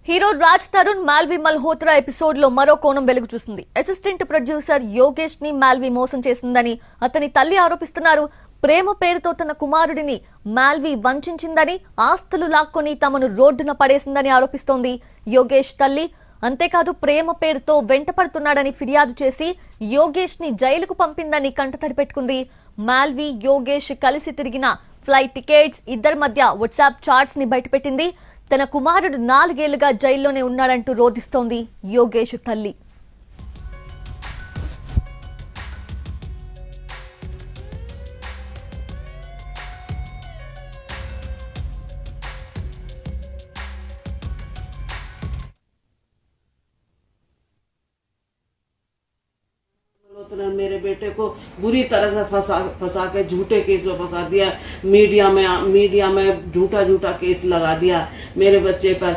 Hero Raj Tarun Malvi Malhotra episode లో మరో కోణం వెలుగు చూసింది. అసిస్టెంట్ ప్రొడ్యూసర్ యోగేష్ ని మాల్వి మోసం చేసిందని అతని తల్లి ఆరోపిస్తున్నారు. ప్రేమ పేరుతో తన కుమారుడిని మాల్వి వంచిందని, ఆస్తులు లాక్కొని తమను రోడ్డున పడేసిందని ఆరోపిస్తోంది యోగేష్ తల్లి. అంతేకాదు ప్రేమ పేరుతో వెంటపడుతున్నాడని ఫిర్యాదు చేసి యోగేష్ ని జైలుకు పంపిందని కంటతడి పెట్టుకుంది. మాల్వి యోగేష్ కలిసి తిరిగిన ఫ్లైట్ టికెట్స్, ఇద్దరి మధ్య వాట్సాప్ చాట్స్ ని బయటపెట్టింది. తన కుమారుడు 4 ఏళ్లుగా జైల్లోనే ఉన్నాడంటూ రోధిస్తోంది యోగేష్ తల్లి. मेरे बेटे को बुरी तरह से फंसा के झूठे केस में फंसा दिया। मीडिया में झूठा केस लगा दिया मेरे बच्चे पर।